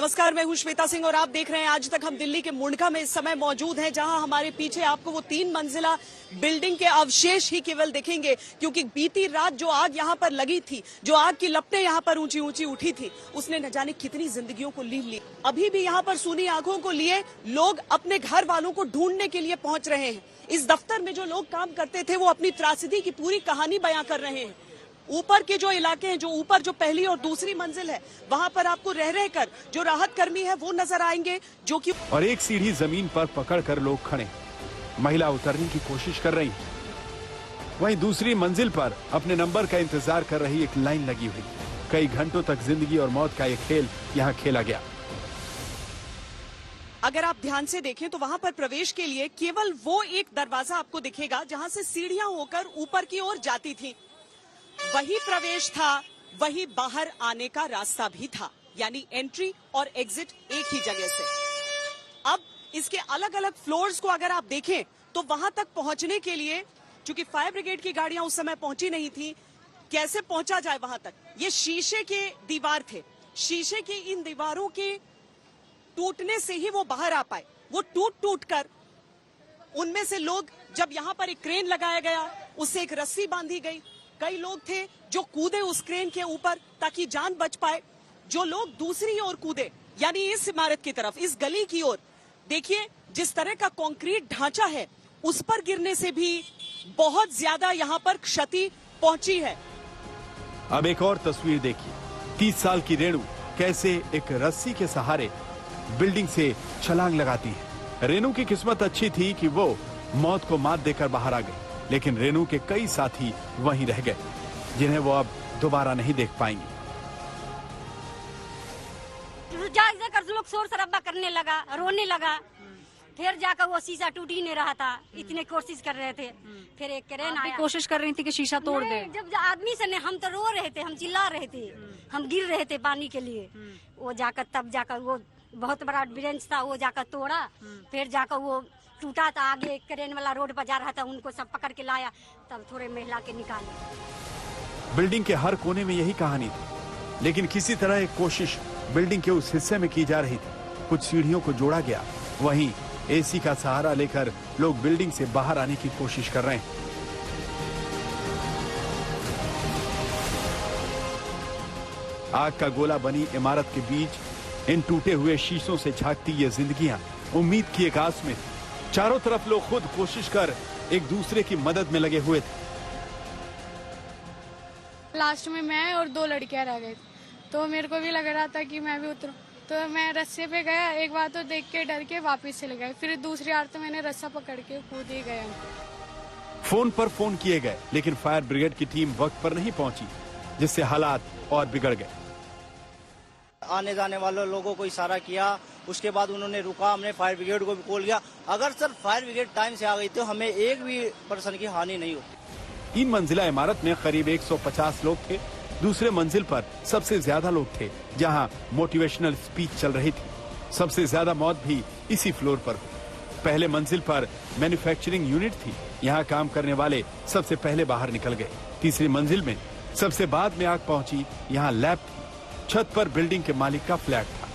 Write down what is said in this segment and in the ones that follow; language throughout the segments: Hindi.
नमस्कार, मैं हूं श्वेता सिंह और आप देख रहे हैं आज तक। हम दिल्ली के मुंडका में इस समय मौजूद हैं, जहां हमारे पीछे आपको वो 3 मंजिला बिल्डिंग के अवशेष ही केवल दिखेंगे, क्योंकि बीती रात जो आग यहां पर लगी थी, जो आग की लपटें यहां पर ऊंची ऊंची उठी थी, उसने न जाने कितनी जिंदगियों को लीन ली। अभी भी यहां पर सूनी आंखों को लिए लोग अपने घर वालों को ढूंढने के लिए पहुंच रहे हैं। इस दफ्तर में जो लोग काम करते थे वो अपनी त्रासदी की पूरी कहानी बयां कर रहे हैं। ऊपर के जो इलाके हैं, जो ऊपर जो पहली और दूसरी मंजिल है, वहां पर आपको रह रहकर जो राहत कर्मी है वो नजर आएंगे, जो कि और एक सीढ़ी जमीन पर पकड़कर लोग खड़े, महिला उतरने की कोशिश कर रही। वहीं दूसरी मंजिल पर अपने नंबर का इंतजार कर रही एक लाइन लगी हुई। कई घंटों तक जिंदगी और मौत का ये खेल यहाँ खेला गया। अगर आप ध्यान से देखें तो वहां पर प्रवेश के लिए केवल वो एक दरवाजा आपको दिखेगा जहां से सीढ़ियां होकर ऊपर की ओर जाती थी। वही प्रवेश था, वही बाहर आने का रास्ता भी था, यानी एंट्री और एग्जिट एक ही जगह से। अब इसके अलग अलग फ्लोर्स को अगर आप देखें तो वहां तक पहुंचने के लिए, चूंकि फायर ब्रिगेड की गाड़ियां उस समय पहुंची नहीं थी, कैसे पहुंचा जाए वहां तक? ये शीशे के दीवार थे, शीशे की इन दीवारों के टूटने से ही वो बाहर आ पाए। वो टूट टूट कर उनमें से लोग, जब यहां पर एक क्रेन लगाया गया, उससे एक रस्सी बांधी गई। कई लोग थे जो कूदे उस क्रेन के ऊपर ताकि जान बच पाए। जो लोग दूसरी ओर कूदे, यानी इस इमारत की तरफ, इस गली की ओर, देखिए जिस तरह का कंक्रीट ढांचा है, उस पर गिरने से भी बहुत ज्यादा यहां पर क्षति पहुंची है। अब एक और तस्वीर देखिए। 30 साल की रेणु कैसे एक रस्सी के सहारे बिल्डिंग से छलांग लगाती है। रेणु की किस्मत अच्छी थी कि वो मौत को मात देकर बाहर आ गई, लेकिन रेणु के कई साथी वहीं रह गए, जिन्हें वो अब दोबारा नहीं देख पाएंगे। जाकर लोग शोर शराबा करने लगा, रोने लगा। फिर जाकर वो शीशा टूट ही नहीं रहा था, इतने कोशिश कर रहे थे। फिर एक क्रेन आया, कोशिश कर रही थी कि शीशा तोड़ दे। जब आदमी से ने, हम तो रो रहे थे, हम चिल्ला रहे थे, हम गिर रहे थे पानी के लिए। वो जाकर तब जाकर वो बहुत बड़ा ब्रेंच था, वो जाकर तोड़ा। फिर जाकर वो टूटा था, आगे क्रेन वाला रोड पर जा रहा था, उनको सब पकड़ के लाया, तब थोड़े महिला के निकाले। बिल्डिंग के हर कोने में यही कहानी थी, लेकिन किसी तरह एक कोशिश बिल्डिंग के उस हिस्से में की जा रही थी। कुछ सीढ़ियों को जोड़ा गया, वहीं एसी का सहारा लेकर लोग बिल्डिंग से बाहर आने की कोशिश कर रहे हैं। आग का गोला बनी इमारत के बीच इन टूटे हुए शीशों से झांकती ये जिंदगियां उम्मीद की एक आस में थी। चारों तरफ लोग खुद कोशिश कर एक दूसरे की मदद में लगे हुए थे। लास्ट में मैं और 2 लड़कियां रह गई, तो मेरे को भी लग रहा था कि मैं भी उतरूं, तो मैं रस्से पे गया। एक बार तो देख के डर के वापस चले गए, फिर दूसरी बार तो मैंने रस्सा पकड़ के कूद ही गया। फोन पर फोन किए गए, लेकिन फायर ब्रिगेड की टीम वक्त पर नहीं पहुंची, जिससे हालात और बिगड़ गए। आने जाने वाले लोगों को इशारा किया, उसके बाद उन्होंने रुका, हमने फायर ब्रिगेड को भी कॉल किया। अगर सर फायर ब्रिगेड टाइम से आ गई तो हमें एक भी पर्सन की हानि नहीं होती। 3 मंजिला इमारत में करीब 150 लोग थे। दूसरे मंजिल पर सबसे ज्यादा लोग थे, जहां मोटिवेशनल स्पीच चल रही थी। सबसे ज्यादा मौत भी इसी फ्लोर पर हुई। पहले मंजिल पर मैन्युफैक्चरिंग यूनिट थी, यहाँ काम करने वाले सबसे पहले बाहर निकल गए। तीसरी मंजिल में सबसे बाद में आग पहुंची, यहाँ लैब थी। छत पर बिल्डिंग के मालिक का फ्लैट था।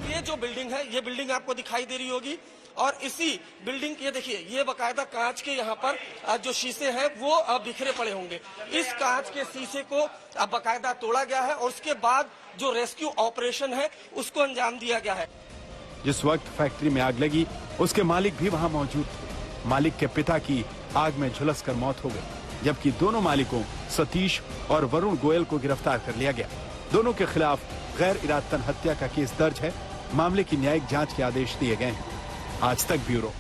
ये जो बिल्डिंग है, ये बिल्डिंग आपको दिखाई दे रही होगी, और इसी बिल्डिंग ये देखिए, ये बकायदा कांच के यहाँ पर जो शीशे हैं वो बिखरे पड़े होंगे। इस कांच के शीशे को बकायदा तोड़ा गया है और उसके बाद जो रेस्क्यू ऑपरेशन है उसको अंजाम दिया गया है। जिस वक्त फैक्ट्री में आग लगी, उसके मालिक भी वहाँ मौजूद थे। मालिक के पिता की आग में झुलसकर मौत हो गई, जबकि दोनों मालिकों सतीश और वरुण गोयल को गिरफ्तार कर लिया गया। दोनों के खिलाफ गैर इरादतन हत्या का केस दर्ज है। मामले की न्यायिक जांच के आदेश दिए गए हैं। आज तक ब्यूरो।